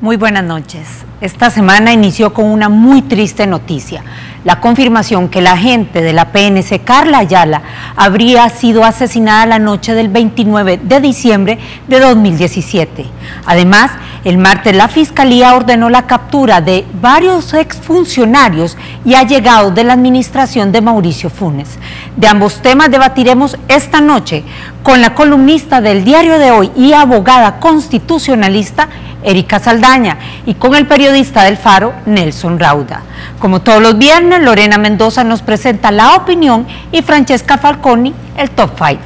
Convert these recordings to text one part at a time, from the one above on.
Muy buenas noches. Esta semana inició con una muy triste noticia, la confirmación que la agente de la PNC, Carla Ayala, habría sido asesinada la noche del 29 de diciembre de 2017. Además, el martes la Fiscalía ordenó la captura de varios exfuncionarios y allegados de la administración de Mauricio Funes. De ambos temas debatiremos esta noche con la columnista del Diario de Hoy y abogada constitucionalista, Erika Saldaña, y con el periodista del Faro, Nelson Rauda. Como todos los viernes, Lorena Mendoza nos presenta la opinión y Francesca Falconi el Top 5.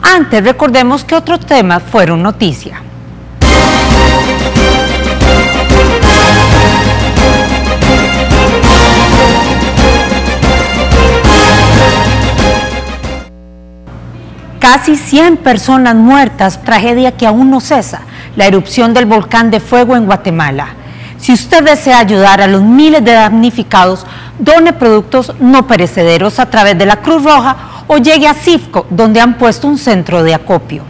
Antes, recordemos que otros temas fueron noticia. Casi 100 personas muertas, tragedia que aún no cesa, la erupción del volcán de fuego en Guatemala. Si usted desea ayudar a los miles de damnificados, done productos no perecederos a través de la Cruz Roja o llegue a CIFCO, donde han puesto un centro de acopio.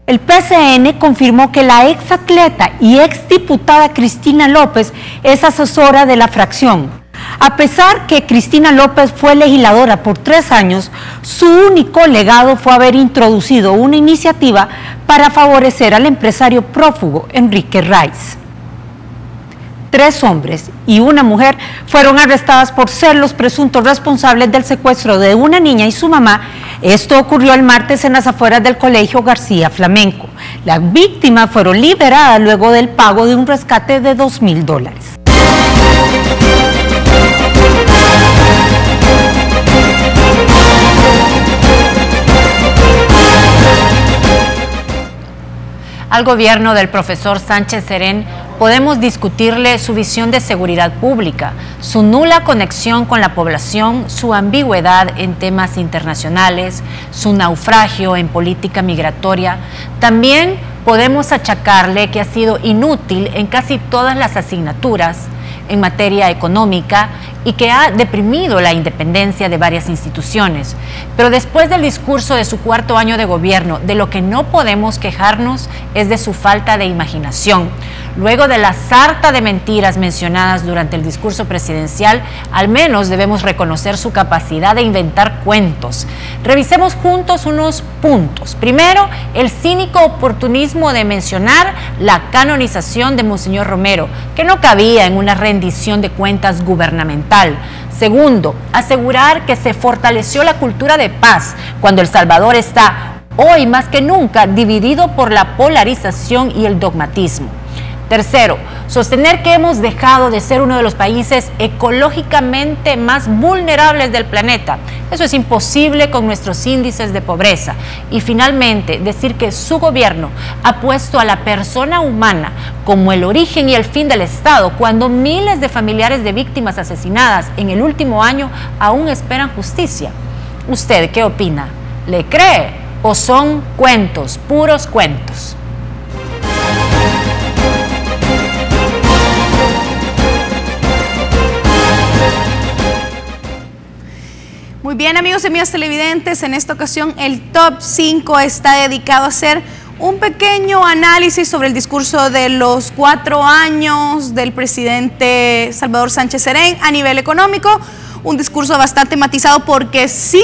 El PCN confirmó que la exatleta y exdiputada Cristina López es asesora de la fracción. A pesar que Cristina López fue legisladora por 3 años, su único legado fue haber introducido una iniciativa para favorecer al empresario prófugo Enrique Rice. 3 hombres y una mujer fueron arrestadas por ser los presuntos responsables del secuestro de una niña y su mamá. Esto ocurrió el martes en las afueras del Colegio García Flamenco. Las víctimas fueron liberadas luego del pago de un rescate de $2.000. Al gobierno del profesor Sánchez Serén podemos discutirle su visión de seguridad pública, su nula conexión con la población, su ambigüedad en temas internacionales, su naufragio en política migratoria. También podemos achacarle que ha sido inútil en casi todas las asignaturas en materia económica y que ha deprimido la independencia de varias instituciones. Pero después del discurso de su 4º año de gobierno, de lo que no podemos quejarnos es de su falta de imaginación. Luego de la sarta de mentiras mencionadas durante el discurso presidencial, al menos debemos reconocer su capacidad de inventar cuentos. Revisemos juntos unos puntos. Primero, el cínico oportunismo de mencionar la canonización de Monseñor Romero, que no cabía en una rendición de cuentas gubernamental. Segundo, asegurar que se fortaleció la cultura de paz cuando El Salvador está hoy más que nunca dividido por la polarización y el dogmatismo. Tercero, sostener que hemos dejado de ser uno de los países ecológicamente más vulnerables del planeta. Eso es imposible con nuestros índices de pobreza. Y finalmente, decir que su gobierno ha puesto a la persona humana como el origen y el fin del Estado, cuando miles de familiares de víctimas asesinadas en el último año aún esperan justicia. ¿Usted qué opina? ¿Le cree o son cuentos, puros cuentos? Muy bien, amigos y amigas televidentes, en esta ocasión el Top 5 está dedicado a hacer un pequeño análisis sobre el discurso de los 4 años del presidente Salvador Sánchez Serén a nivel económico. Un discurso bastante matizado porque sí,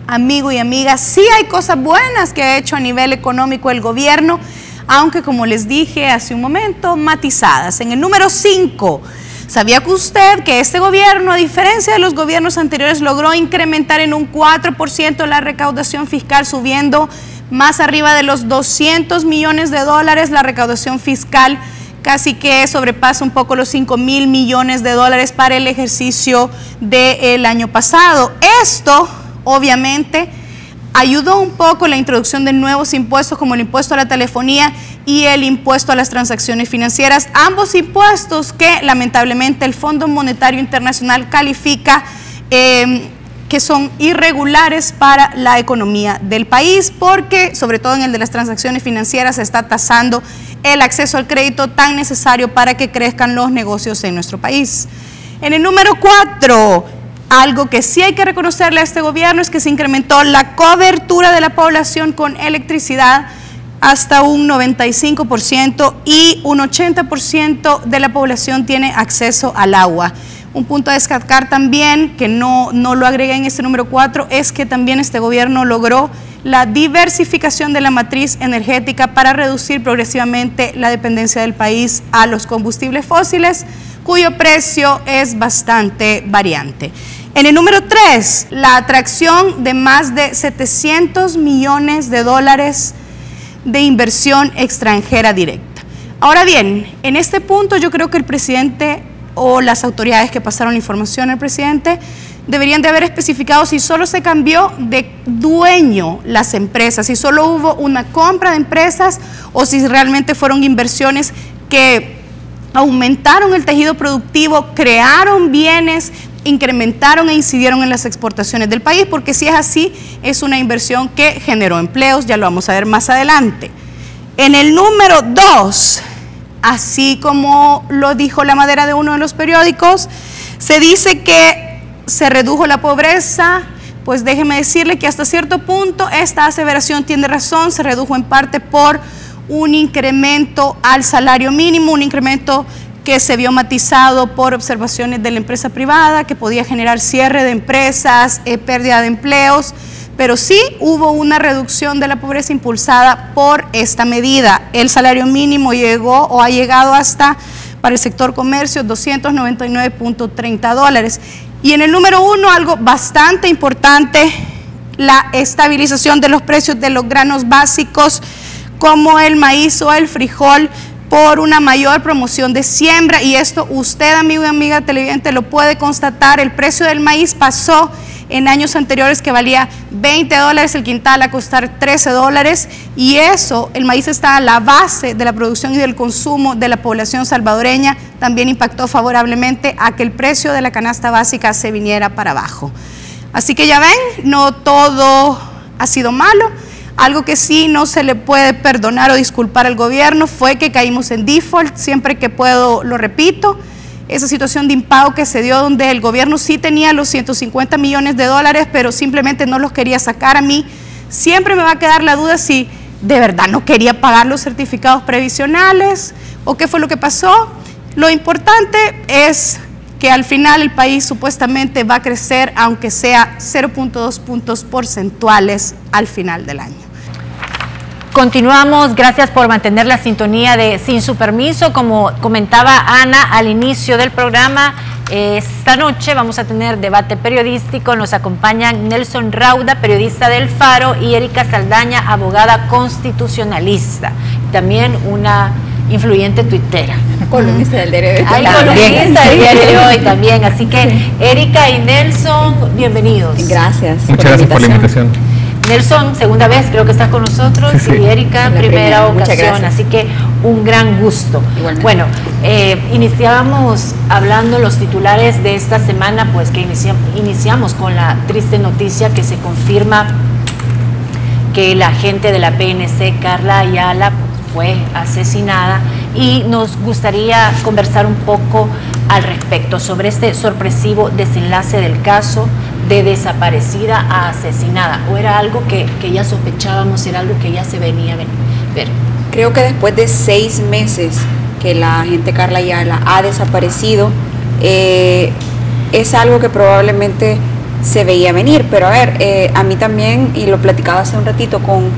amigo y amiga, sí hay cosas buenas que ha hecho a nivel económico el gobierno, aunque como les dije hace un momento, matizadas. En el número 5... ¿sabía usted que este gobierno, a diferencia de los gobiernos anteriores, logró incrementar en un 4% la recaudación fiscal, subiendo más arriba de los $200 millones la recaudación fiscal, casi que sobrepasa un poco los $5.000 millones para el ejercicio del año pasado? Esto, obviamente, ayudó un poco la introducción de nuevos impuestos como el impuesto a la telefonía y el impuesto a las transacciones financieras, ambos impuestos que lamentablemente el Fondo Monetario Internacional califica que son irregulares para la economía del país, porque sobre todo en el de las transacciones financieras se está tasando el acceso al crédito tan necesario para que crezcan los negocios en nuestro país. En el número 4, algo que sí hay que reconocerle a este gobierno es que se incrementó la cobertura de la población con electricidad hasta un 95% y un 80% de la población tiene acceso al agua. Un punto a destacar también, que no lo agregué en este número 4, es que también este gobierno logró la diversificación de la matriz energética para reducir progresivamente la dependencia del país a los combustibles fósiles, cuyo precio es bastante variante. En el número 3, la atracción de más de 700 millones de dólares de inversión extranjera directa. Ahora bien, en este punto yo creo que el presidente o las autoridades que pasaron la información al presidente deberían de haber especificado si solo se cambió de dueño las empresas, si solo hubo una compra de empresas o si realmente fueron inversiones que aumentaron el tejido productivo, crearon bienes, incrementaron e incidieron en las exportaciones del país, porque si es así, es una inversión que generó empleos, ya lo vamos a ver más adelante. En el número 2, así como lo dijo la madera de uno de los periódicos, se dice que se redujo la pobreza. Pues déjeme decirle que hasta cierto punto esta aseveración tiene razón, se redujo en parte por un incremento al salario mínimo, un incremento que se vio matizado por observaciones de la empresa privada, que podía generar cierre de empresas, pérdida de empleos, pero sí hubo una reducción de la pobreza impulsada por esta medida. El salario mínimo llegó o ha llegado hasta, para el sector comercio, $299.30. Y en el número 1, algo bastante importante, la estabilización de los precios de los granos básicos como el maíz o el frijol por una mayor promoción de siembra, y esto usted, amigo y amiga televidente, lo puede constatar. El precio del maíz pasó en años anteriores, que valía $20 el quintal, a costar $13, y eso, el maíz está a la base de la producción y del consumo de la población salvadoreña, también impactó favorablemente a que el precio de la canasta básica se viniera para abajo. Así que ya ven, no todo ha sido malo. Algo que sí no se le puede perdonar o disculpar al gobierno fue que caímos en default. Siempre que puedo lo repito, esa situación de impago que se dio, donde el gobierno sí tenía los 150 millones de dólares, pero simplemente no los quería sacar. A mí siempre me va a quedar la duda si de verdad no quería pagar los certificados previsionales o qué fue lo que pasó. Lo importante es que al final el país supuestamente va a crecer, aunque sea 0.2 puntos porcentuales al final del año. Continuamos, gracias por mantener la sintonía de Sin Su Permiso. Como comentaba Ana al inicio del programa, esta noche vamos a tener debate periodístico. Nos acompañan Nelson Rauda, periodista del Faro, y Erika Saldaña, abogada constitucionalista, también una influyente tuitera. Columnista del diario de hoy. Columnista del diario de hoy también. Así que Erika y Nelson, bienvenidos. Gracias. Muchas gracias por la invitación. Nelson, segunda vez creo que estás con nosotros, sí. Y Erika, primera ocasión, así que un gran gusto. Igualmente. Bueno, iniciábamos hablando los titulares de esta semana, pues que iniciamos con la triste noticia que se confirma que la agente de la PNC, Carla Ayala, fue asesinada, y nos gustaría conversar un poco al respecto sobre este sorpresivo desenlace del caso de desaparecida a asesinada. ¿O era algo que ya sospechábamos, era algo que ya se venía a ver? Creo que después de 6 meses que la agente Carla Ayala ha desaparecido, es algo que probablemente se veía venir, pero a ver, a mí también, y lo platicaba hace un ratito con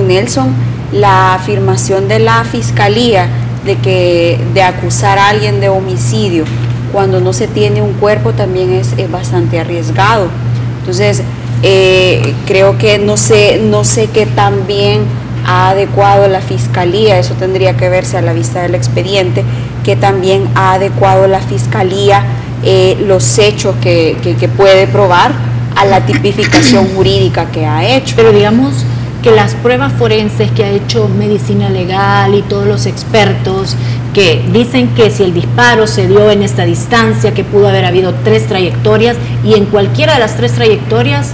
Nelson, la afirmación de la fiscalía de acusar a alguien de homicidio cuando no se tiene un cuerpo también es bastante arriesgado. Entonces, creo que no sé qué tan bien ha adecuado la fiscalía, eso tendría que verse a la vista del expediente, que también ha adecuado la fiscalía los hechos que puede probar a la tipificación jurídica que ha hecho. Pero digamos que las pruebas forenses que ha hecho medicina legal y todos los expertos que dicen que si el disparo se dio en esta distancia, que pudo haber habido 3 trayectorias, y en cualquiera de las 3 trayectorias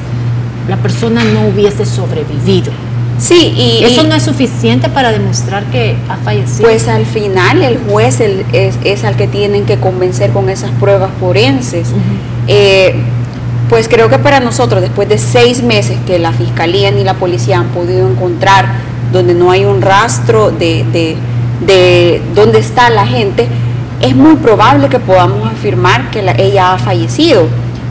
la persona no hubiese sobrevivido. Sí, y eso no es suficiente para demostrar que ha fallecido. Pues al final el juez es al que tienen que convencer con esas pruebas forenses. Pues creo que para nosotros, después de 6 meses que la fiscalía ni la policía han podido encontrar donde no hay un rastro de dónde está la gente, es muy probable que podamos afirmar que ella ha fallecido.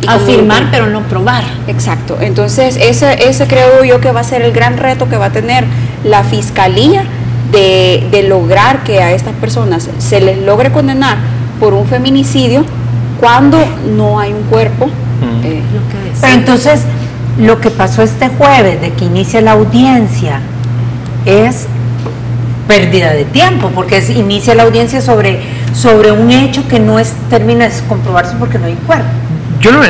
Afirmar, pero no probar. Exacto. Entonces, ese creo yo que va a ser el gran reto que va a tener la Fiscalía de lograr que a estas personas se les logre condenar por un feminicidio cuando no hay un cuerpo. Pero entonces, lo que pasó este jueves, de que inicia la audiencia, es pérdida de tiempo, porque inicia la audiencia sobre un hecho que no termina de comprobarse porque no hay cuerpo. Yo no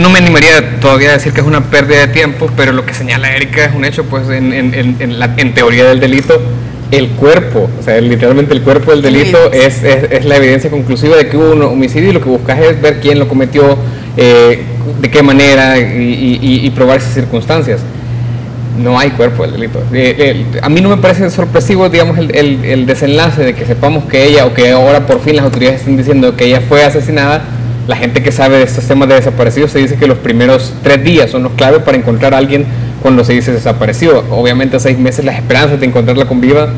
me animaría todavía a decir que es una pérdida de tiempo, pero lo que señala Erika es un hecho, pues en teoría del delito, el cuerpo, o sea, literalmente el cuerpo del delito es la evidencia conclusiva de que hubo un homicidio, y lo que buscas es ver quién lo cometió, de qué manera y probar esas circunstancias. No hay cuerpo del delito. A mí no me parece sorpresivo, digamos, el desenlace de que sepamos que ella, o que ahora por fin las autoridades estén diciendo que ella fue asesinada. La gente que sabe de estos temas de desaparecidos se dice que los primeros 3 días son los clave para encontrar a alguien cuando se dice desaparecido. Obviamente a 6 meses las esperanzas de encontrarla con vida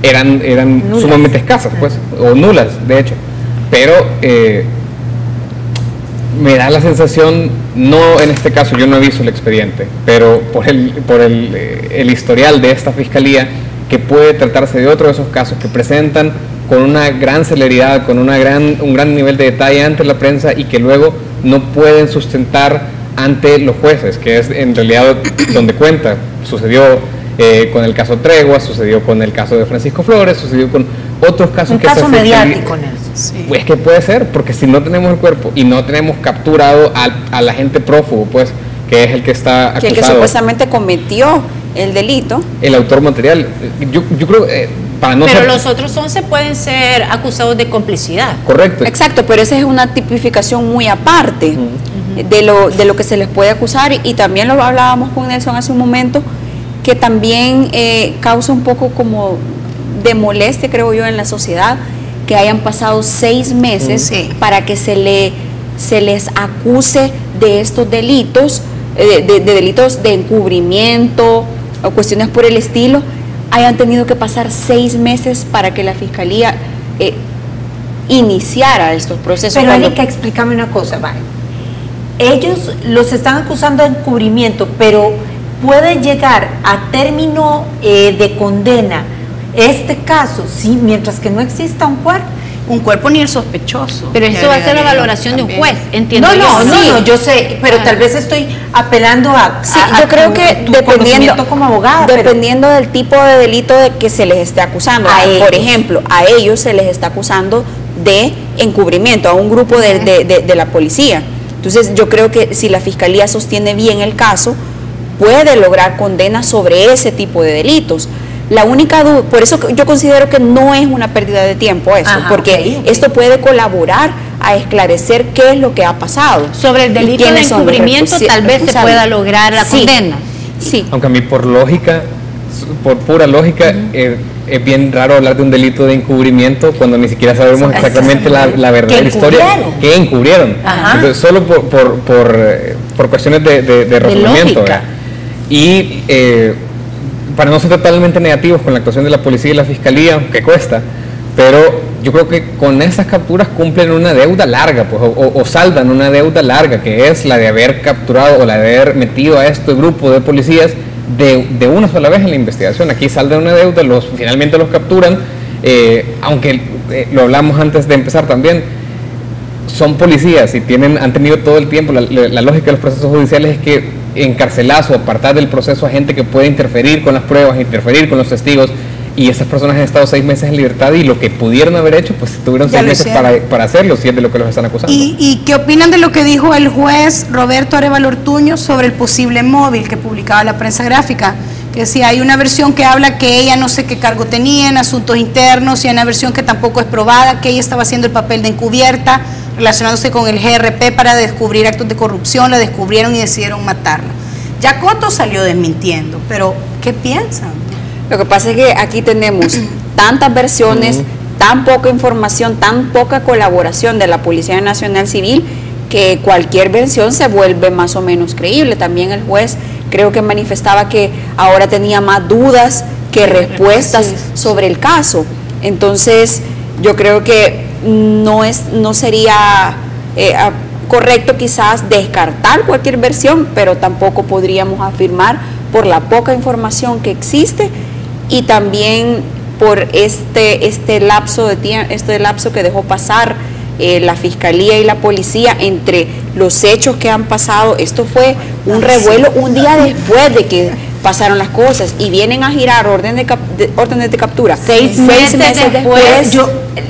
eran sumamente escasas, pues, o nulas, de hecho. Pero me da la sensación, no en este caso, yo no he visto el expediente, pero por el historial de esta fiscalía, que puede tratarse de otro de esos casos que presentan con una gran celeridad, con un gran nivel de detalle ante la prensa, y que luego no pueden sustentar ante los jueces, que es en realidad donde cuenta. Sucedió con el caso Tregua, sucedió con el caso de Francisco Flores, sucedió con otros casos. Un caso mediático en eso. Sí. Pues que puede ser, porque si no tenemos el cuerpo y no tenemos capturado a la gente prófugo, pues, que es el que está acusado, que supuestamente cometió el delito, el autor material, yo creo, para no pero ser... los otros 11 pueden ser acusados de complicidad. Correcto. exacto, pero esa es una tipificación muy aparte de lo que se les puede acusar, y también lo hablábamos con Nelson hace un momento, que también causa un poco como de molestia, creo yo, en la sociedad, que hayan pasado 6 meses para que se les acuse de estos delitos, de delitos de encubrimiento o cuestiones por el estilo. Hayan tenido que pasar 6 meses para que la Fiscalía iniciara estos procesos. Pero Erika, explícame una cosa, vale. Ellos los están acusando de encubrimiento, pero puede llegar a término de condena este caso, sí, mientras que no exista un cuerpo Ni el sospechoso. Pero eso va a ser la valoración de un juez, entiendo. No, yo sé, pero tal vez estoy apelando a yo creo que dependiendo como abogada, dependiendo del tipo de delito de que se les esté acusando. Por ejemplo, a ellos se les está acusando de encubrimiento, a un grupo de la policía. Entonces yo creo que si la Fiscalía sostiene bien el caso, puede lograr condena sobre ese tipo de delitos. La única duda, por eso yo considero que no es una pérdida de tiempo eso, porque esto puede colaborar a esclarecer qué es lo que ha pasado. Sobre el delito de encubrimiento tal vez se pueda lograr la condena. Sí. Aunque a mí por pura lógica, es bien raro hablar de un delito de encubrimiento cuando ni siquiera sabemos exactamente la verdadera historia que encubrieron. Entonces, solo por cuestiones de razonamiento. Y para no ser totalmente negativos con la actuación de la policía y la fiscalía, que cuesta, pero yo creo que con estas capturas cumplen una deuda larga, pues, o saldan una deuda larga, que es la de haber capturado o la de haber metido a este grupo de policías de una sola vez en la investigación. Aquí salda una deuda, finalmente los capturan, aunque lo hablamos antes de empezar también, son policías y han tenido todo el tiempo, la lógica de los procesos judiciales es que encarcelas o apartar del proceso a gente que puede interferir con las pruebas, interferir con los testigos, y estas personas han estado 6 meses en libertad, y lo que pudieron haber hecho, pues tuvieron 6 meses para hacerlo, si es de lo que los están acusando. ¿Y qué opinan de lo que dijo el juez Roberto Arevalo Ortuño sobre el posible móvil que publicaba la prensa gráfica? Que decía, hay una versión que habla que ella no sé qué cargo tenía en asuntos internos, y hay una versión que tampoco es probada, que ella estaba haciendo el papel de encubierta, relacionándose con el GRP para descubrir actos de corrupción. La descubrieron y decidieron matarla. Ya Coto salió desmintiendo, pero ¿qué piensan? Lo que pasa es que aquí tenemos tantas versiones, tan poca información, tan poca colaboración de la Policía Nacional Civil, que cualquier versión se vuelve más o menos creíble. También el juez creo que manifestaba que ahora tenía más dudas que respuestas sobre el caso. Entonces, yo creo que no sería correcto quizás descartar cualquier versión, pero tampoco podríamos afirmar por la poca información que existe y también por este lapso de tiempo, lapso que dejó pasar la Fiscalía y la Policía entre los hechos que han pasado. Esto fue un revuelo un día después de que pasaron las cosas y vienen a girar órdenes de captura. Seis meses después.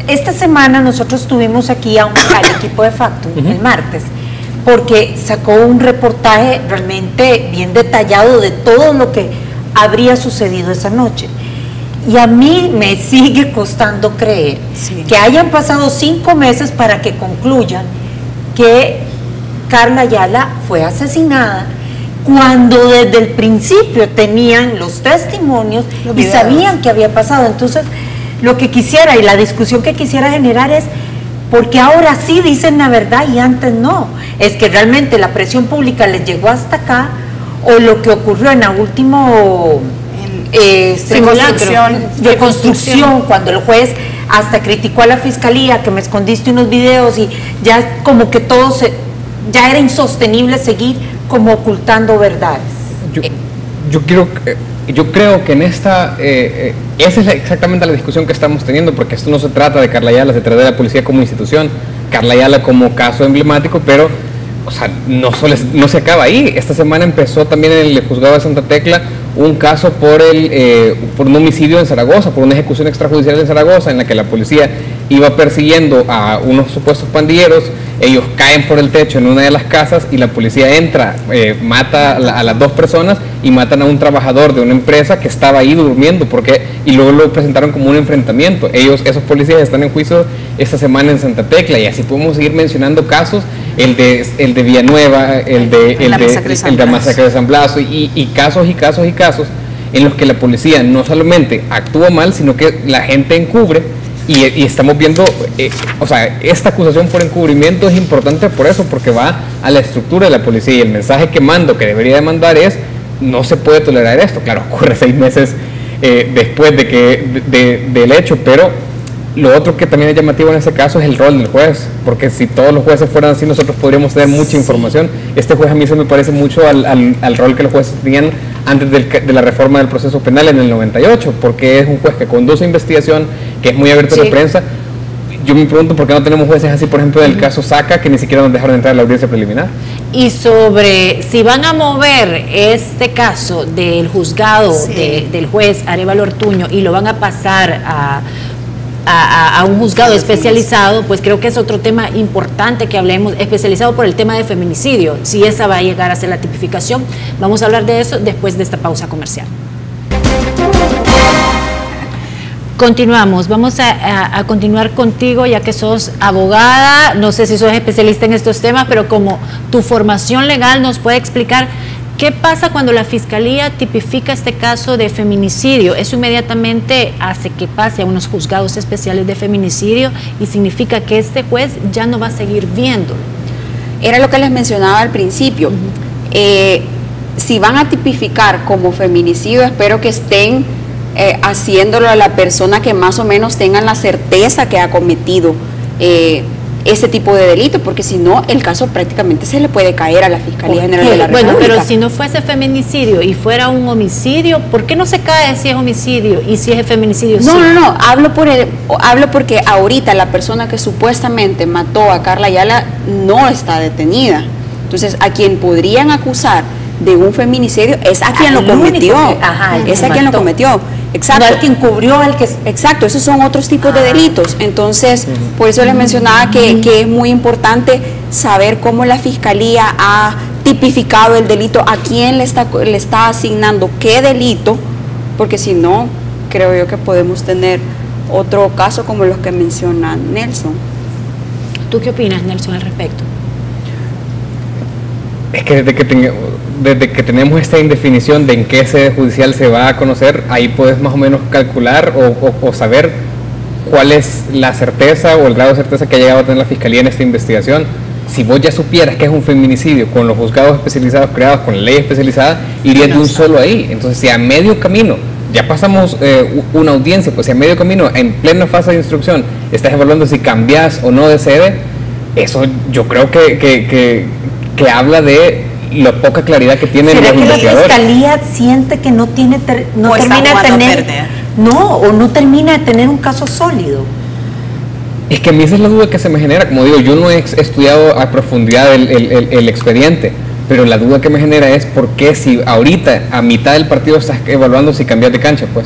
Esta semana nosotros tuvimos aquí al equipo de Factum el martes, porque sacó un reportaje realmente bien detallado de todo lo que habría sucedido esa noche. Y a mí me sigue costando creer que hayan pasado 5 meses para que concluyan que Carla Ayala fue asesinada, cuando desde el principio tenían los testimonios y sabían que había pasado. Entonces, lo que quisiera y la discusión que quisiera generar es, ¿por qué ahora sí dicen la verdad y antes no? ¿Es que realmente la presión pública les llegó hasta acá, o lo que ocurrió en la última reconstrucción, cuando el juez hasta criticó a la Fiscalía que me escondiste unos videos y ya como que todo ya era insostenible seguir como ocultando verdades? Yo creo que en esa es exactamente la discusión que estamos teniendo, porque esto no se trata de Carla Ayala, se trata de la policía como institución, Carla Ayala como caso emblemático, pero o sea, no se acaba ahí. Esta semana empezó también en el juzgado de Santa Tecla un caso por un homicidio en Zaragoza, por una ejecución extrajudicial en Zaragoza, en la que la policía iba persiguiendo a unos supuestos pandilleros. Ellos caen por el techo en una de las casas y la policía entra, mata a las 2 personas y matan a un trabajador de una empresa que estaba ahí durmiendo, y luego lo presentaron como un enfrentamiento. Esos policías están en juicio esta semana en Santa Tecla, y así podemos seguir mencionando casos, el de Villanueva, el de masacre de San Blas, y casos en los que la policía no solamente actúa mal, sino que la gente encubre. Y estamos viendo, o sea, esta acusación por encubrimiento es importante por eso, porque va a la estructura de la policía, y el mensaje que debería de mandar es: no se puede tolerar esto. Claro, ocurre 6 meses después del hecho, pero lo otro que también es llamativo en este caso es el rol del juez, porque si todos los jueces fueran así, nosotros podríamos tener mucha información. Este juez a mí se me parece mucho al rol que los jueces tenían antes de la reforma del proceso penal en el 98, porque es un juez que conduce investigación, que es muy abierto a la prensa. Yo me pregunto por qué no tenemos jueces así, por ejemplo, del caso Saca, que ni siquiera nos dejaron entrar a la audiencia preliminar. Y sobre si van a mover este caso del juzgado del juez Arévalo Ortuño y lo van a pasar a un juzgado especializado, pues creo que es otro tema importante que hablemos, especializado por el tema de feminicidio, si esa va a llegar a ser la tipificación. Vamos a hablar de eso después de esta pausa comercial. Continuamos, vamos a continuar contigo, ya que sos abogada, no sé si sos especialista en estos temas, pero como tu formación legal nos puede explicar qué pasa cuando la Fiscalía tipifica este caso de feminicidio. Eso inmediatamente hace que pase a unos juzgados especiales de feminicidio y significa que este juez ya no va a seguir viéndolo. Era lo que les mencionaba al principio. Si van a tipificar como feminicidio, espero que estén haciéndolo a la persona que más o menos tengan la certeza que ha cometido ese tipo de delito, porque si no, el caso prácticamente se le puede caer a la Fiscalía General de la República. Bueno, pero si no fuese feminicidio y fuera un homicidio, ¿por qué no se cae si es homicidio y si es feminicidio? No, hablo porque ahorita la persona que supuestamente mató a Carla Ayala no está detenida. Entonces, a quien podrían acusar de un feminicidio es a quien lo cometió. Es a quien lo cometió. Exacto. No al que encubrió, al que... Exacto, esos son otros tipos de delitos. Entonces, por eso les mencionaba que es muy importante saber cómo la Fiscalía ha tipificado el delito, a quién le está asignando qué delito, porque si no, creo yo que podemos tener otro caso como los que menciona Nelson. ¿Tú qué opinas, Nelson, al respecto? Es que desde que tenemos esta indefinición de en qué sede judicial se va a conocer, ahí puedes más o menos calcular o saber cuál es la certeza o el grado de certeza que ha llegado a tener la Fiscalía en esta investigación. Si vos ya supieras que es un feminicidio con los juzgados especializados creados, con la ley especializada, irías de un solo ahí. Entonces, si a medio camino ya pasamos una audiencia, pues si a medio camino, en plena fase de instrucción, estás evaluando si cambias o no de sede, eso yo creo que habla de la poca claridad que tienen los investigadores. ¿Será que la Fiscalía siente que no termina de tener un caso sólido? Es que a mí esa es la duda que se me genera. Como digo, yo no he estudiado a profundidad el expediente, pero la duda que me genera es por qué si ahorita a mitad del partido estás evaluando si cambias de cancha, pues.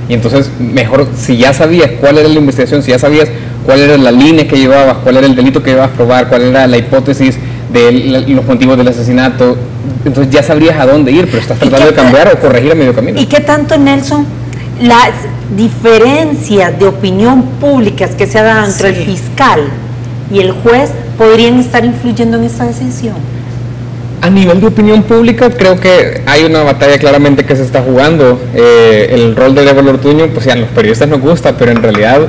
Y entonces mejor, si ya sabías cuál era la investigación, si ya sabías cuál era la línea que llevabas, cuál era el delito que ibas a probar, cuál era la hipótesis de los motivos del asesinato, entonces ya sabrías a dónde ir, pero estás tratando de cambiar o corregir a medio camino. ¿Y qué tanto, Nelson, las diferencias de opinión públicas que se dan entre el fiscal y el juez podrían estar influyendo en esta decisión? A nivel de opinión pública, creo que hay una batalla claramente que se está jugando. El rol de Débora Ortuño, pues a los periodistas nos gusta, pero en realidad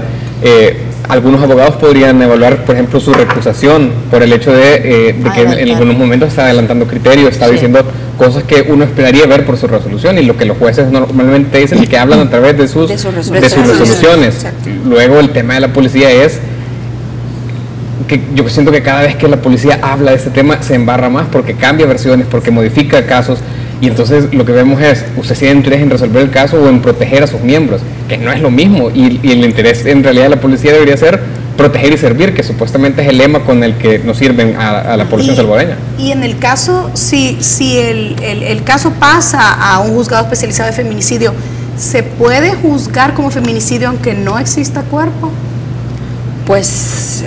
algunos abogados podrían evaluar, por ejemplo, su recusación por el hecho de que en algunos momentos está adelantando criterios, está diciendo cosas que uno esperaría ver por su resolución, y lo que los jueces normalmente dicen y que hablan a través de sus resoluciones. Exacto. Luego el tema de la policía es que yo siento que cada vez que la policía habla de este tema se embarra más porque cambia versiones, porque modifica casos, y entonces lo que vemos es, usted tiene interés en resolver el caso o en proteger a sus miembros, que no es lo mismo, y el interés en realidad de la policía debería ser proteger y servir, que supuestamente es el lema con el que nos sirven a la población salvadoreña. Y en el caso, si el caso pasa a un juzgado especializado de feminicidio, ¿se puede juzgar como feminicidio aunque no exista cuerpo? Pues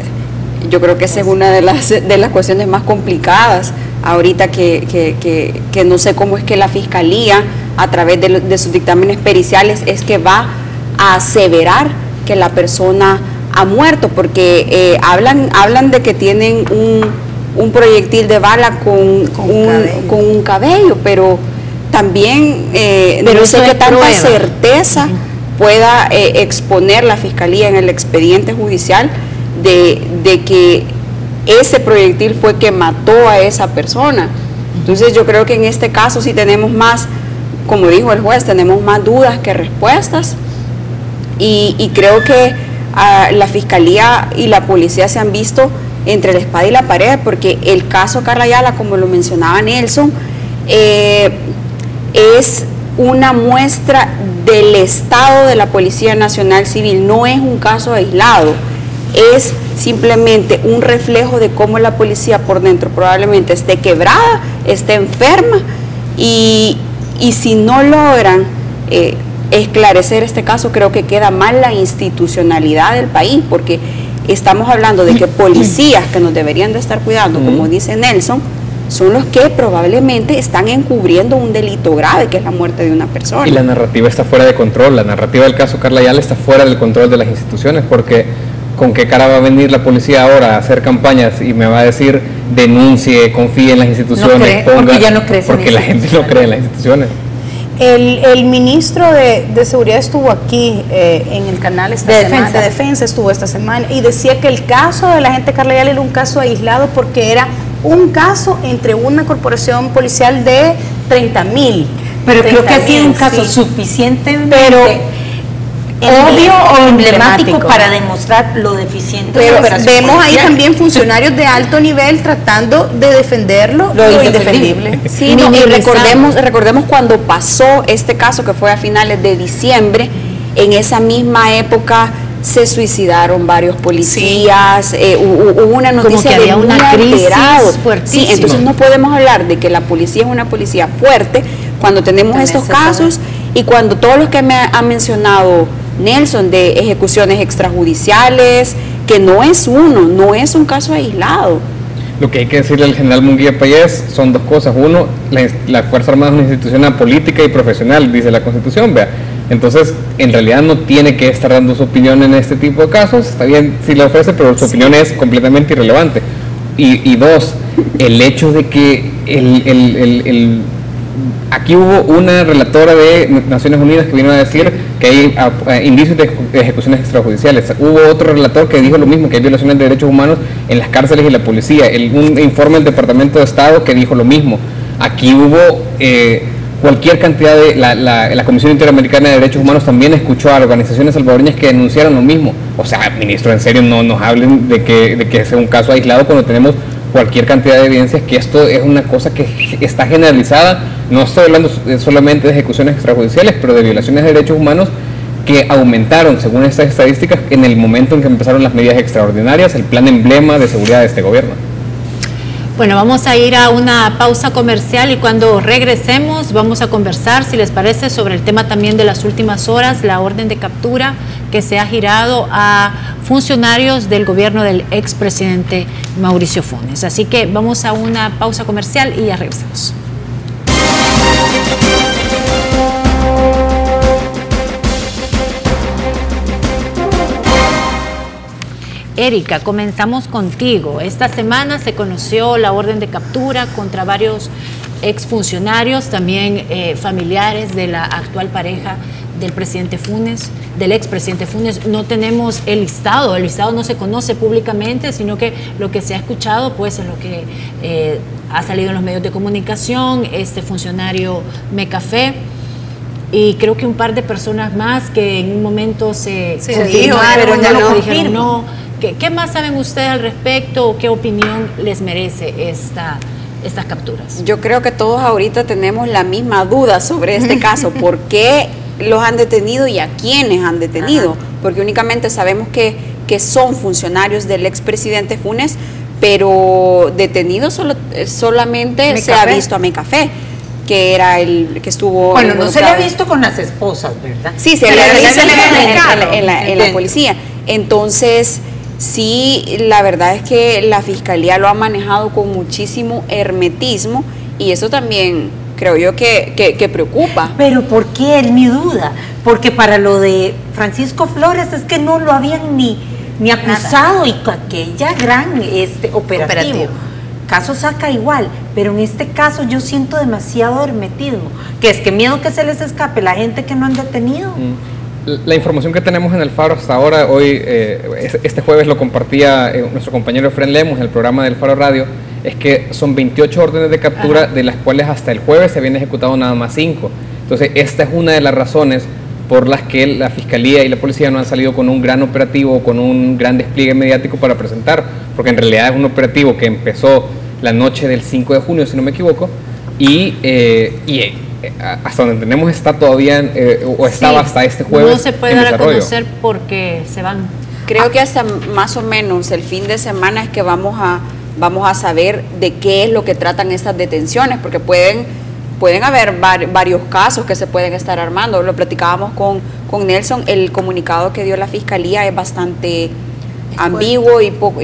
yo creo que esa es una de las cuestiones más complicadas ahorita, que no sé cómo es que la Fiscalía, a través de sus dictámenes periciales, es que va a aseverar que la persona ha muerto, porque hablan de que tienen un proyectil de bala con un cabello, pero también no sé qué tanta certeza pueda exponer la Fiscalía en el expediente judicial de que ese proyectil fue que mató a esa persona. Entonces yo creo que en este caso sí tenemos más, como dijo el juez, tenemos más dudas que respuestas, y creo que la Fiscalía y la policía se han visto entre la espada y la pared, porque el caso Carla Ayala, como lo mencionaba Nelson, es una muestra del estado de la Policía Nacional Civil, no es un caso aislado, es simplemente un reflejo de cómo la policía por dentro probablemente esté quebrada, esté enferma, y si no logran esclarecer este caso, creo que queda mal la institucionalidad del país, porque estamos hablando de que policías que nos deberían de estar cuidando, como dice Nelson, son los que probablemente están encubriendo un delito grave, que es la muerte de una persona. Y la narrativa está fuera de control, la narrativa del caso Carla Ayala está fuera del control de las instituciones, porque ¿con qué cara va a venir la policía ahora a hacer campañas y me va a decir denuncie, confíe en las instituciones, porque la gente no cree en las instituciones? El ministro de Seguridad estuvo aquí en el canal de Defensa estuvo esta semana, y decía que el caso de la gente Carla Ayala era un caso aislado porque era un caso entre una corporación policial de 30,000. Pero creo que ha sido un caso suficientemente obvio o emblemático para demostrar lo deficiente. Pero vemos ahí también funcionarios de alto nivel tratando de defenderlo, lo indefendible. Sí, y recordemos cuando pasó este caso, que fue a finales de diciembre, en esa misma época se suicidaron varios policías, hubo una noticia de una crisis fuertísima. Sí, entonces no podemos hablar de que la policía es una policía fuerte cuando tenemos estos casos, y cuando todos los que me ha mencionado Nelson, de ejecuciones extrajudiciales, que no es un caso aislado. Lo que hay que decirle al general Munguía Payés son dos cosas. Uno, la Fuerza Armada es una institución política y profesional, dice la Constitución, vea. Entonces, en realidad no tiene que estar dando su opinión en este tipo de casos. Está bien si la ofrece, pero su opinión es completamente irrelevante. Y dos, el hecho de que aquí hubo una relatora de Naciones Unidas que vino a decir que hay indicios de ejecuciones extrajudiciales. Hubo otro relator que dijo lo mismo, que hay violaciones de derechos humanos en las cárceles y la policía. Un informe del Departamento de Estado que dijo lo mismo. Aquí hubo cualquier cantidad de... La Comisión Interamericana de Derechos Humanos también escuchó a organizaciones salvadoreñas que denunciaron lo mismo. O sea, ministro, en serio, no nos hablen de que sea un caso aislado cuando tenemos cualquier cantidad de evidencias que esto es una cosa que está generalizada. No estoy hablando solamente de ejecuciones extrajudiciales, pero de violaciones de derechos humanos que aumentaron, según estas estadísticas, en el momento en que empezaron las medidas extraordinarias, el plan emblema de seguridad de este gobierno. Bueno, vamos a ir a una pausa comercial y cuando regresemos vamos a conversar, si les parece, sobre el tema también de las últimas horas, la orden de captura que se ha girado a funcionarios del gobierno del expresidente Mauricio Funes. Así que vamos a una pausa comercial y ya regresamos. Erika, comenzamos contigo. Esta semana se conoció la orden de captura contra varios exfuncionarios, también familiares de la actual pareja del presidente Funes, del expresidente Funes. No tenemos el listado no se conoce públicamente, sino que lo que se ha escuchado pues es lo que ha salido en los medios de comunicación, este funcionario Mecafé, y creo que un par de personas más que en un momento se dijo, pero ya lo dijeron no. ¿Qué más saben ustedes al respecto o qué opinión les merece estas capturas? Yo creo que todos ahorita tenemos la misma duda sobre este caso. ¿Por qué los han detenido y a quiénes han detenido? Ajá. Porque únicamente sabemos que son funcionarios del expresidente Funes, pero detenidos solamente se ha visto a Mecafé, que era el que estuvo... Bueno, no se le ha visto con las esposas, ¿verdad? Sí, se le ha visto en la policía. Entonces... sí, la verdad es que la Fiscalía lo ha manejado con muchísimo hermetismo y eso también creo yo que preocupa. ¿Pero por qué? Es mi duda. Porque para lo de Francisco Flores es que no lo habían ni acusado. Nada. Y aquella gran operativo. Caso saca igual, pero en este caso yo siento demasiado hermetismo. Que es que miedo que se les escape la gente que no han detenido. La información que tenemos en el Faro hasta ahora, hoy, este jueves lo compartía nuestro compañero Efren Lemos en el programa del Faro Radio, es que son 28 órdenes de captura, de las cuales hasta el jueves se habían ejecutado nada más 5. Entonces, esta es una de las razones por las que la Fiscalía y la Policía no han salido con un gran operativo, con un gran despliegue mediático para presentar, porque en realidad es un operativo que empezó la noche del 5 de junio, si no me equivoco, y hasta donde tenemos está todavía estaba hasta este jueves. No se puede dar a conocer porque se van. Creo que hasta más o menos el fin de semana es que vamos a saber de qué es lo que tratan estas detenciones, porque pueden haber varios casos que se pueden estar armando. Lo platicábamos con Nelson, el comunicado que dio la Fiscalía es bastante ambiguo y poco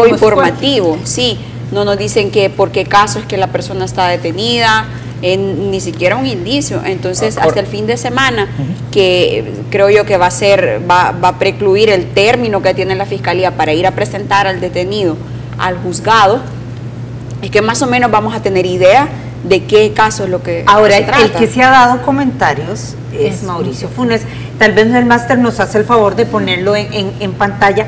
informativo. Sí, no nos dicen que por qué caso es que la persona está detenida, ni siquiera un indicio. Entonces hasta el fin de semana, que creo yo que va a precluir el término que tiene la Fiscalía para ir a presentar al detenido al juzgado, es que más o menos vamos a tener idea de qué caso es lo que ahora se trata. El que se ha dado comentarios es Mauricio Funes. Tal vez el máster nos hace el favor de ponerlo en pantalla.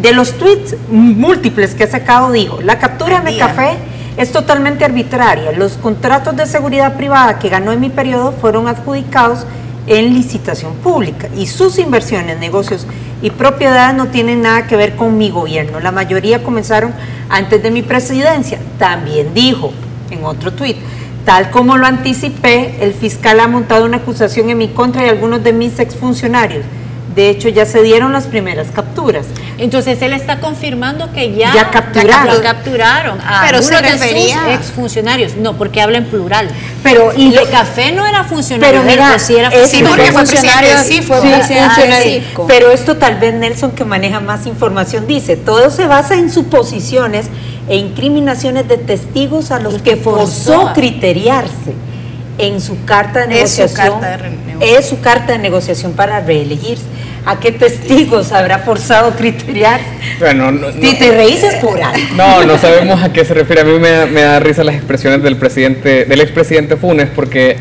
De los tweets múltiples que ha sacado, dijo: la captura de Mecafé es totalmente arbitraria. Los contratos de seguridad privada que ganó en mi periodo fueron adjudicados en licitación pública y sus inversiones, negocios y propiedades no tienen nada que ver con mi gobierno. La mayoría comenzaron antes de mi presidencia. También dijo en otro tuit: tal como lo anticipé, el fiscal ha montado una acusación en mi contra y algunos de mis exfuncionarios. De hecho, ya se dieron las primeras capturas. Entonces, él está confirmando que ya capturaron a pero uno de sus exfuncionarios. No, porque habla en plural. Pero y Mecafé no era funcionario. Pero mira, sí era funcionario. Pero esto tal vez Nelson, que maneja más información, dice: todo se basa en suposiciones e incriminaciones de testigos a los que forzó criteriarse en su carta de negociación. Es su carta de negociación para reelegirse. ¿A qué testigos habrá forzado criteriar? Bueno, si te reíces por algo. No sabemos a qué se refiere. A mí me da risa las expresiones del expresidente Funes, porque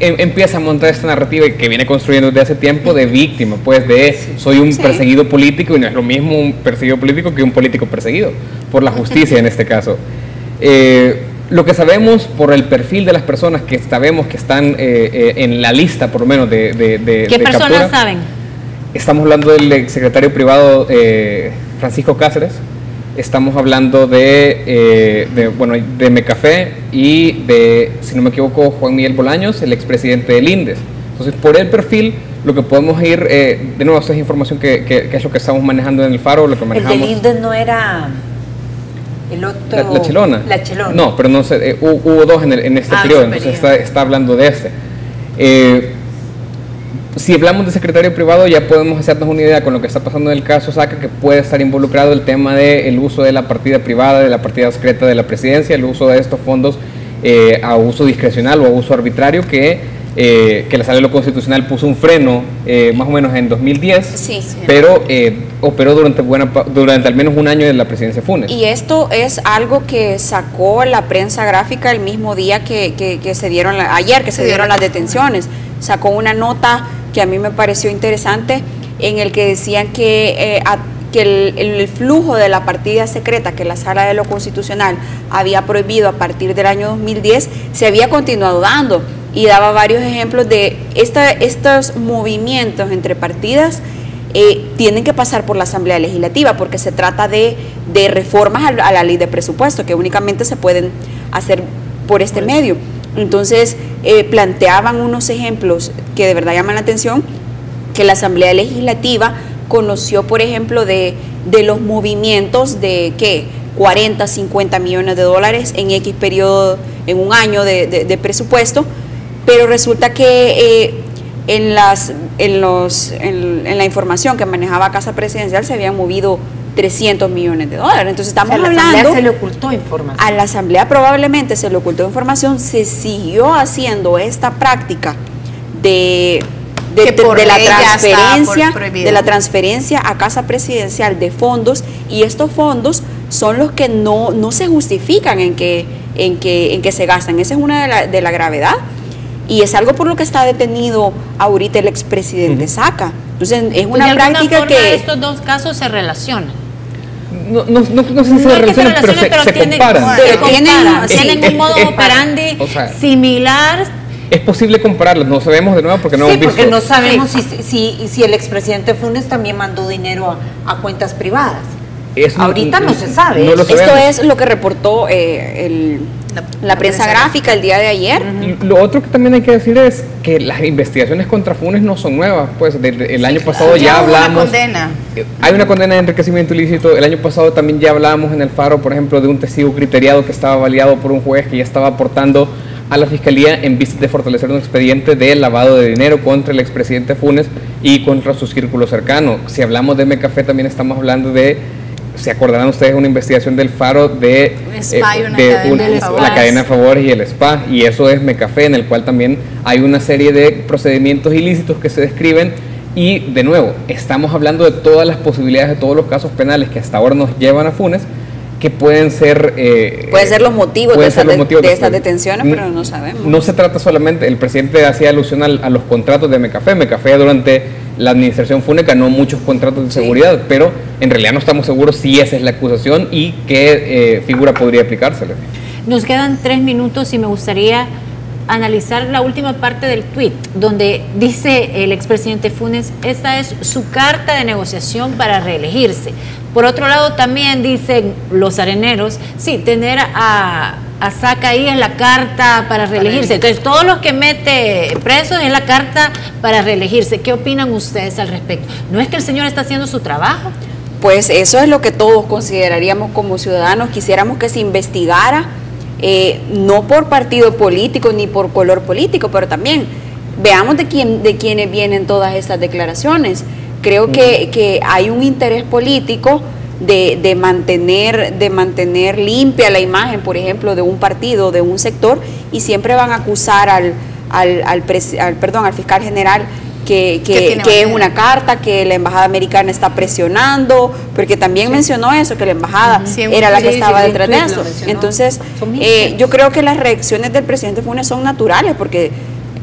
empieza a montar esta narrativa que viene construyendo desde hace tiempo de víctima, pues soy un perseguido político, y no es lo mismo un perseguido político que un político perseguido por la justicia en este caso. Lo que sabemos por el perfil de las personas que sabemos que están en la lista, por lo menos, de ¿Qué personas captura, saben? Estamos hablando del exsecretario privado Francisco Cáceres, estamos hablando de Mecafé y de, si no me equivoco, Juan Miguel Bolaños, el expresidente del INDES. Entonces, por el perfil, lo que podemos ir, de nuevo, esta es información que es lo que estamos manejando en el Faro, lo que manejamos. El del INDES no era... El otro, la Chelona. La Chelona. No, pero no sé, hubo dos en este periodo, entonces está hablando de este. Si hablamos de secretario privado, ya podemos hacernos una idea con lo que está pasando en el caso Saca, que puede estar involucrado el tema del uso de la partida privada, de la partida secreta de la presidencia, el uso de estos fondos a uso discrecional o a uso arbitrario que la Sala de lo Constitucional puso un freno más o menos en 2010, sí. Pero operó durante al menos un año de la presidencia Funes. Y esto es algo que sacó la prensa gráfica el mismo día que se dieron, ayer que se dieron las detenciones. Sacó una nota que a mí me pareció interesante en el que decían que el flujo de la partida secreta que la Sala de lo Constitucional había prohibido a partir del año 2010 se había continuado dando. Y daba varios ejemplos de estos movimientos entre partidas tienen que pasar por la Asamblea Legislativa porque se trata de reformas a la ley de presupuesto que únicamente se pueden hacer por este medio. Entonces planteaban unos ejemplos que de verdad llaman la atención, que la Asamblea Legislativa conoció, por ejemplo, de los movimientos de ¿qué? 40, 50 millones de dólares en X periodo, en un año de presupuesto. Pero resulta que en la información que manejaba Casa Presidencial se habían movido 300 millones de dólares. Entonces estamos hablando... A la Asamblea se le ocultó información. A la Asamblea probablemente se le ocultó información. Se siguió haciendo esta práctica de la transferencia a Casa Presidencial de fondos, y estos fondos son los que no se justifican en que se gastan. Esa es una de la gravedad. Y es algo por lo que está detenido ahorita el expresidente Saca. Entonces, es una práctica que... estos dos casos se relacionan. No sé si se relacionan, pero se comparan. Tienen un modo operandi similar. Es posible compararlos, no sabemos de nuevo porque no hemos visto. Porque no sabemos si el expresidente Funes también mandó dinero a cuentas privadas. Ahorita no se sabe. No Esto es lo que reportó la prensa gráfica el día de ayer. Y lo otro que también hay que decir es que las investigaciones contra Funes no son nuevas. Pues el año pasado ya hablamos. Hay una condena de enriquecimiento ilícito. El año pasado también ya hablábamos en el Faro, por ejemplo, de un testigo criteriado que estaba validado por un juez que ya estaba aportando a la Fiscalía en vistas de fortalecer un expediente de lavado de dinero contra el expresidente Funes y contra su círculo cercano. Si hablamos de Mecafé, también estamos hablando de... ¿Se acordarán ustedes de una investigación del Faro de la cadena de favores y el SPA? Y eso es Mecafé, en el cual también hay una serie de procedimientos ilícitos que se describen. Y de nuevo, estamos hablando de todas las posibilidades, de todos los casos penales que hasta ahora nos llevan a Funes, que pueden ser... pueden ser los motivos de estas detenciones, pero no sabemos. No se trata solamente, el presidente hacía alusión a los contratos de Mecafé. Mecafé durante la administración Funes ganó muchos contratos de seguridad, pero en realidad no estamos seguros si esa es la acusación y qué figura podría aplicársele. Nos quedan 3 minutos y me gustaría analizar la última parte del tuit, donde dice el expresidente Funes, esta es su carta de negociación para reelegirse. Por otro lado, también dicen los areneros, sí, tener a Saca ahí es la carta para reelegirse. Entonces, todos los que mete presos es la carta para reelegirse. ¿Qué opinan ustedes al respecto? ¿No es que el señor está haciendo su trabajo? Pues eso es lo que todos consideraríamos como ciudadanos. Quisiéramos que se investigara, no por partido político ni por color político, pero también veamos de quiénes vienen todas estas declaraciones. Creo que hay un interés político de mantener limpia la imagen, por ejemplo, de un partido, de un sector, y siempre van a acusar al fiscal general que es una carta, que la embajada americana está presionando, porque también mencionó eso, que la embajada era la que estaba detrás de eso. Entonces, yo creo que las reacciones del presidente Funes son naturales, porque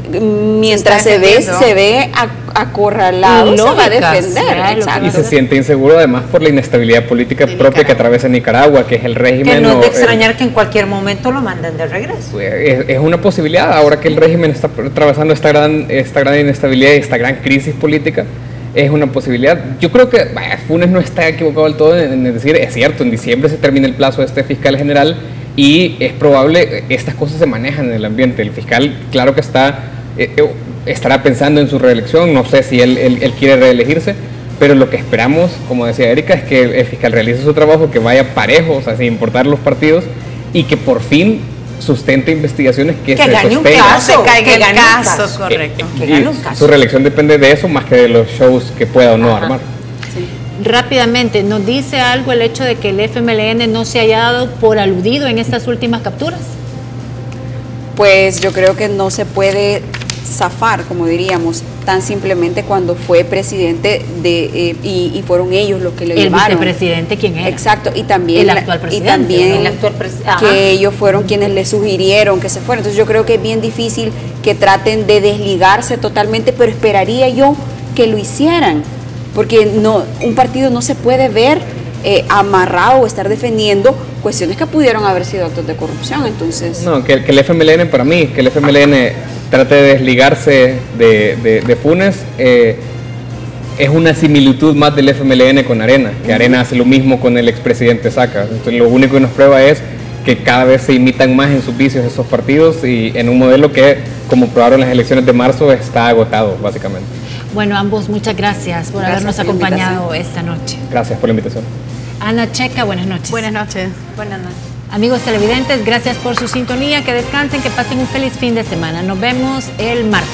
mientras se ve acorralado se va a defender. Y se siente inseguro además por la inestabilidad política propia que atraviesa Nicaragua, que es el régimen. Que no es de extrañar que en cualquier momento lo manden de regreso. Es una posibilidad, ahora que el régimen está atravesando esta gran inestabilidad y esta gran crisis política, es una posibilidad. Yo creo que Funes no está equivocado del todo en decir, es cierto, en diciembre se termina el plazo de este fiscal general y es probable, estas cosas se manejan en el ambiente. El fiscal, claro que estará pensando en su reelección, no sé si él quiere reelegirse, pero lo que esperamos, como decía Erika, es que el fiscal realice su trabajo, que vaya parejo, o sea, sin importar los partidos, y que por fin sustente investigaciones que se gane un caso, que gane un caso, correcto. Que gane un caso. Su reelección depende de eso más que de los shows que pueda o no armar. Sí. Rápidamente, ¿nos dice algo el hecho de que el FMLN no se haya dado por aludido en estas últimas capturas? Pues yo creo que no se puede zafar, como diríamos, tan simplemente cuando fue presidente y fueron ellos los que le llevaron. ¿El vicepresidente quién era? Exacto, y también el actual presidente. Y también que ellos fueron quienes le sugirieron que se fueran. Entonces yo creo que es bien difícil que traten de desligarse totalmente, pero esperaría yo que lo hicieran, porque un partido no se puede ver amarrado o estar defendiendo cuestiones que pudieron haber sido actos de corrupción. Entonces no, que el FMLN, para mí, que el FMLN trate de desligarse de Funes, es una similitud más del FMLN con Arena, que Arena hace lo mismo con el expresidente Saca. Entonces lo único que nos prueba es que cada vez se imitan más en sus vicios esos partidos y en un modelo que, como probaron las elecciones de marzo, está agotado básicamente. Bueno, ambos, muchas gracias por habernos acompañado esta noche. Gracias por la invitación. Ana Checa, buenas noches. Buenas noches. Buenas noches. Amigos televidentes, gracias por su sintonía, que descansen, que pasen un feliz fin de semana. Nos vemos el martes.